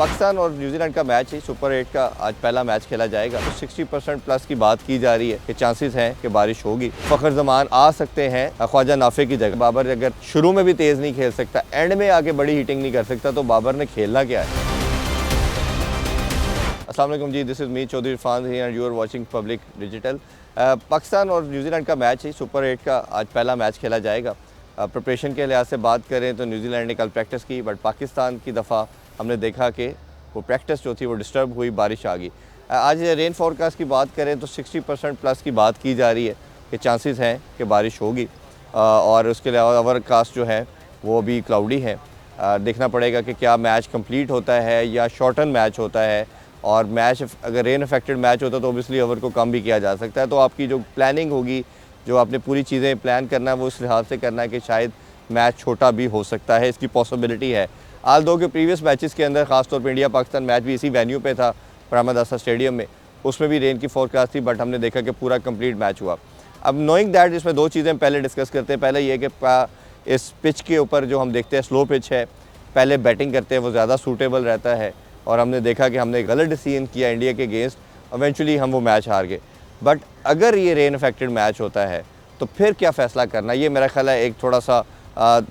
पाकिस्तान और न्यूजीलैंड का मैच है, सुपर 8 का आज पहला मैच खेला जाएगा। तो 60% प्लस की बात की जा रही है कि चांसेस हैं कि बारिश होगी। फ़खर जमान आ सकते हैं ख्वाजा नाफे की जगह। बाबर अगर शुरू में भी तेज़ नहीं खेल सकता, एंड में आके बड़ी हिटिंग नहीं कर सकता, तो बाबर ने खेलना क्या है। अस्सलाम वालेकुम जी, this is me Chaudhary Irfan here and you are watching public digital. Pakistan और न्यूजीलैंड का मैच है, सुपर 8 का आज पहला मैच खेला जाएगा। प्रिपरेशन के लिहाज से बात करें तो न्यूजीलैंड ने कल प्रैक्टिस की, बट पाकिस्तान की दफ़ा हमने देखा कि वो प्रैक्टिस जो थी वो डिस्टर्ब हुई, बारिश आ गई। आज रेन फोरकास्ट की बात करें तो 60% प्लस की बात की जा रही है कि चांसेस हैं कि बारिश होगी, और उसके अलावा ओवरकास्ट जो है वो भी क्लाउडी है। देखना पड़ेगा कि क्या मैच कंप्लीट होता है या शॉर्टन मैच होता है, और मैच अगर रेन अफेक्टेड मैच होता तो ओबियसली ओवर को कम भी किया जा सकता है। तो आपकी जो प्लानिंग होगी, जो आपने पूरी चीज़ें प्लान करना है, वो इस लिहाज से करना है कि शायद मैच छोटा भी हो सकता है, इसकी पॉसिबिलिटी है। आल दो के प्रीवियस मैचेस के अंदर ख़ासतौर पर इंडिया पाकिस्तान मैच भी इसी वेन्यू पे था, फरहामद आसा स्टेडियम में, उसमें भी रेन की फोरकास्ट थी, बट हमने देखा कि पूरा कंप्लीट मैच हुआ। अब नोइंग दैट, इसमें दो चीज़ें पहले डिस्कस करते हैं। पहले ये कि इस पिच के ऊपर जो हम देखते हैं स्लो पिच है, पहले बैटिंग करते हैं वो ज़्यादा सूटेबल रहता है, और हमने देखा कि हमने गलत डिसीजन किया इंडिया के अगेंस्ट, इवेंचुअली हम वो मैच हार गए। बट अगर ये रेन अफेक्टेड मैच होता है तो फिर क्या फ़ैसला करना, ये मेरा ख्याल है एक थोड़ा सा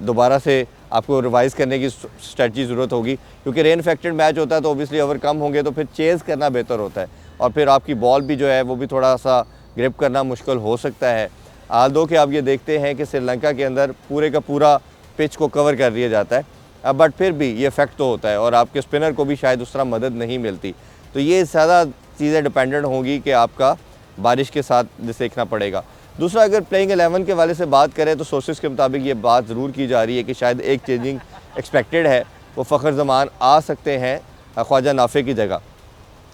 दोबारा से आपको रिवाइज़ करने की स्ट्रेटजी ज़रूरत होगी, क्योंकि रेन अफेक्टेड मैच होता है तो ओबियसली ओवर कम होंगे, तो फिर चेज़ करना बेहतर होता है, और फिर आपकी बॉल भी जो है वो भी थोड़ा सा ग्रिप करना मुश्किल हो सकता है। आल दो कि आप ये देखते हैं कि श्रीलंका के अंदर पूरे का पूरा पिच को कवर कर दिया जाता है, बट फिर भी ये इफेक्ट तो होता है, और आपके स्पिनर को भी शायद उस तरह मदद नहीं मिलती। तो ये ज़्यादा चीज़ें डिपेंडेंट होंगी कि आपका बारिश के साथ देखना पड़ेगा। दूसरा, अगर प्लेइंग 11 के वाले से बात करें तो सोर्सेज के मुताबिक ये बात ज़रूर की जा रही है कि शायद एक चेंजिंग एक्सपेक्टेड है, वो फ़खर जमान आ सकते हैं ख्वाजा नाफे की जगह।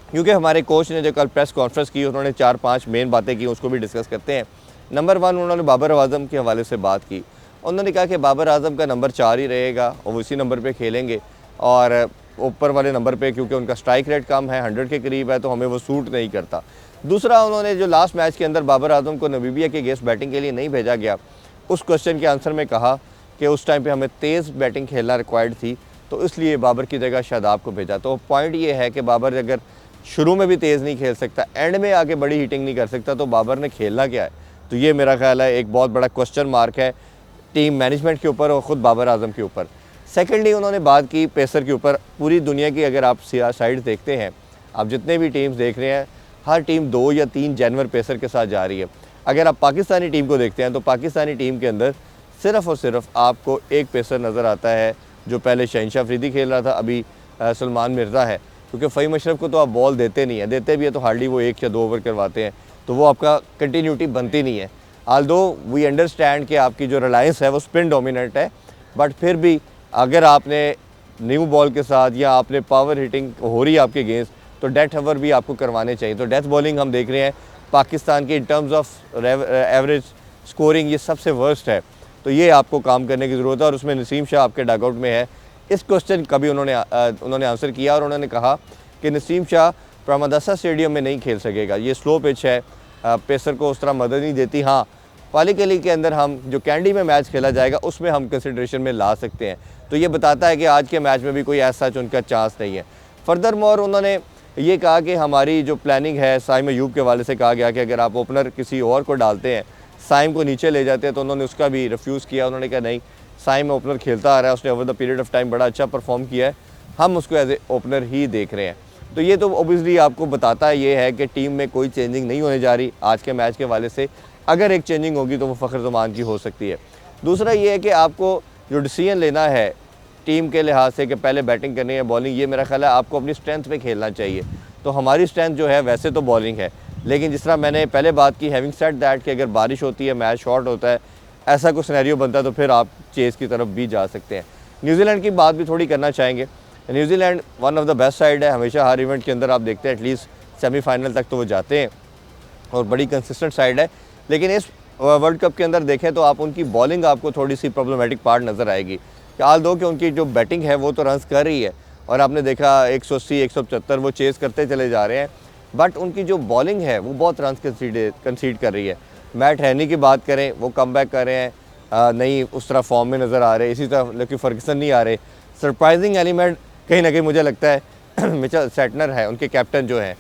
क्योंकि हमारे कोच ने जो कल प्रेस कॉन्फ्रेंस की, उन्होंने 4-5 मेन बातें की, उसको भी डिस्कस करते हैं। नंबर 1, उन्होंने बाबर आज़म के हवाले से बात की। उन्होंने कहा कि बाबर आज़म का नंबर 4 ही रहेगा, और वो इसी नंबर पे खेलेंगे, और ऊपर वाले नंबर पे क्योंकि उनका स्ट्राइक रेट कम है, 100 के करीब है, तो हमें वो सूट नहीं करता। दूसरा, उन्होंने जो लास्ट मैच के अंदर बाबर आज़म को नामीबिया के अगेंस्ट बैटिंग के लिए नहीं भेजा गया, उस क्वेश्चन के आंसर में कहा कि उस टाइम पे हमें तेज़ बैटिंग खेलना रिक्वायर्ड थी, तो इसलिए बाबर की जगह शादाब को भेजा। तो पॉइंट ये है कि बाबर अगर शुरू में भी तेज़ नहीं खेल सकता, एंड में आके बड़ी हिटिंग नहीं कर सकता, तो बाबर ने खेलना क्या है। तो ये मेरा ख्याल है एक बहुत बड़ा क्वेश्चन मार्क है टीम मैनेजमेंट के ऊपर और ख़ुद बाबर आज़म के ऊपर। सेकेंडली, उन्होंने बात की पेसर के ऊपर। पूरी दुनिया की अगर आप साइड देखते हैं, आप जितने भी टीम्स देख रहे हैं, हर टीम 2 या 3 जानवर पेसर के साथ जा रही है। अगर आप पाकिस्तानी टीम को देखते हैं तो पाकिस्तानी टीम के अंदर सिर्फ़ और सिर्फ आपको एक पेसर नज़र आता है, जो पहले शहनशाह अफरीदी खेल रहा था, अभी सलमान मिर्ज़ा है। क्योंकि फ़हीम अशरफ को तो आप बॉल देते नहीं हैं, देते भी है तो हार्डली वो 1 या 2 ओवर करवाते हैं, तो वो आपका कंटिन्यूटी बनती नहीं है। आल्दो वी अंडरस्टैंड कि आपकी जो रिलायंस है वो स्पिन डोमिनेंट है, बट फिर भी अगर आपने न्यू बॉल के साथ या आपने पावर हिटिंग हो रही है आपके अगेंस्ट, तो डेथ ओवर भी आपको करवाने चाहिए। तो डेथ बॉलिंग हम देख रहे हैं पाकिस्तान की in terms of average scoring, ये सबसे वर्स्ट है। तो ये आपको काम करने की ज़रूरत है, और उसमें नसीम शाह आपके डगआउट में है। इस क्वेश्चन का भी उन्होंने आंसर किया, और उन्होंने कहा कि नसीम शाह फरहामद आसा स्टेडियम में नहीं खेल सकेगा, ये स्लो पिच है, पेसर को उस तरह मदद नहीं देती। हाँ, पालीकली के अंदर हम जो कैंडी में मैच खेला जाएगा उसमें हम कंसिडरेशन में ला सकते हैं। तो ये बताता है कि आज के मैच में भी कोई ऐसा उनका चांस नहीं है। फर्दर मोर, उन्होंने ये कहा कि हमारी जो प्लानिंग है, साइम अयूब के वाले से कहा गया कि अगर आप ओपनर किसी और को डालते हैं, साइम को नीचे ले जाते हैं, तो उन्होंने उसका भी रिफ्यूज़ किया। उन्होंने कहा नहीं, साइम ओपनर खेलता आ रहा है, उसने over the period of time बड़ा अच्छा परफॉर्म किया है, हम उसको एज ए ओपनर ही देख रहे हैं। तो ये तो ओबियसली आपको बताता है ये है कि टीम में कोई चेंजिंग नहीं होने जा रही आज के मैच के वाले से। अगर एक चेंजिंग होगी तो वो फ़खर जमान की हो सकती है। दूसरा ये है कि आपको जो डिसीजन लेना है टीम के लिहाज से कि पहले बैटिंग करनी है बॉलिंग, ये मेरा ख्याल है आपको अपनी स्ट्रेंथ पे खेलना चाहिए। तो हमारी स्ट्रेंथ जो है वैसे तो बॉलिंग है, लेकिन जिस तरह मैंने पहले बात की, हैविंग सेड दैट कि अगर बारिश होती है, मैच शॉर्ट होता है, ऐसा कोई सिनेरियो बनता है, तो फिर आप चेज़ की तरफ भी जा सकते हैं। न्यूजीलैंड की बात भी थोड़ी करना चाहेंगे। New Zealand one of the best side है, हमेशा हर इवेंट के अंदर आप देखते हैं एटलीस्ट सेमीफाइनल तक तो वो जाते हैं, और बड़ी कंसिस्टेंट साइड है। लेकिन इस वर्ल्ड कप के अंदर देखें तो आप उनकी बॉलिंग आपको थोड़ी सी प्रॉब्लमेटिक पार्ट नज़र आएगी। हाल दो कि उनकी जो बैटिंग है वो तो रन्स कर रही है, और आपने देखा 180 175 वो चेज़ करते चले जा रहे हैं, बट उनकी जो बॉलिंग है वो बहुत रन्स कंसीड कर रही है। मैट हैनी की बात करें, वो कम बैक कर रहे हैं, नहीं उस तरह फॉर्म में नज़र आ रहे, इसी तरह लेकिन फर्गसन नहीं आ रहे। सरप्राइजिंग एलिमेंट कहीं ना कहीं मुझे लगता है मिचेल सेटनर है, उनके कैप्टन जो हैं,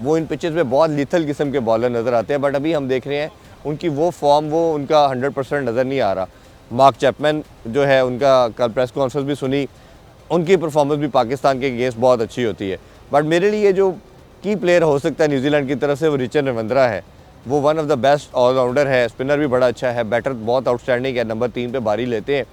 वो इन पिचेस पे बहुत लीथल किस्म के बॉलर नज़र आते हैं, बट अभी हम देख रहे हैं उनकी वो फॉर्म, वो उनका 100% नज़र नहीं आ रहा। मार्क चैपमैन जो है, उनका कल प्रेस कॉन्फ्रेंस भी सुनी, उनकी परफॉर्मेंस भी पाकिस्तान के अगेंस्ट बहुत अच्छी होती है। बट मेरे लिए जो की प्लेयर हो सकता है न्यूजीलैंड की तरफ से, वो रिचर्ड रविंद्रा है। वो one of the best allrounder है, स्पिनर भी बड़ा अच्छा है, बैटर बहुत आउटस्टैंडिंग है, नंबर 3 पे बारी लेते हैं।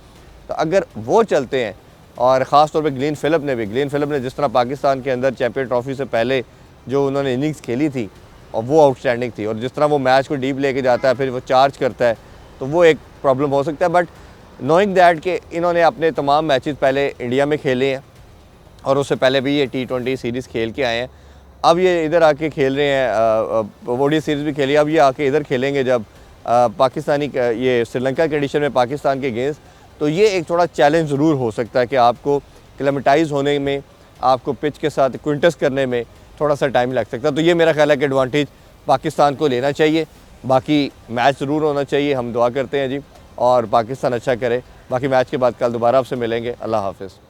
तो अगर वो चलते हैं, और ख़ास तौर पे ग्लेन फिलिप ने जिस तरह पाकिस्तान के अंदर चैंपियन ट्रॉफी से पहले जो उन्होंने इनिंग्स खेली थी, और वो आउटस्टैंडिंग थी, और जिस तरह वो मैच को डीप लेके जाता है, फिर वो चार्ज करता है, तो वो एक प्रॉब्लम हो सकता है। बट नोइंग दैट कि इन्होंने अपने तमाम मैचेस पहले इंडिया में खेले हैं, और उससे पहले भी ये T20 सीरीज़ खेल के आए हैं। अब ये इधर आके खेल रहे हैं, ओडी सीरीज़ भी खेली, अब ये आके इधर खेलेंगे जब पाकिस्तानी ये श्रीलंका कंडीशन में पाकिस्तान के अगेंस्ट। तो ये एक थोड़ा चैलेंज ज़रूर हो सकता है कि आपको क्लेमेटाइज़ होने में, आपको पिच के साथ क्विंटस करने में थोड़ा सा टाइम लग सकता है। तो ये मेरा ख्याल है कि एडवांटेज पाकिस्तान को लेना चाहिए। बाकी मैच ज़रूर होना चाहिए, हम दुआ करते हैं जी, और पाकिस्तान अच्छा करे। बाकी मैच के बाद कल दोबारा आपसे मिलेंगे। अल्लाह हाफ़िज़।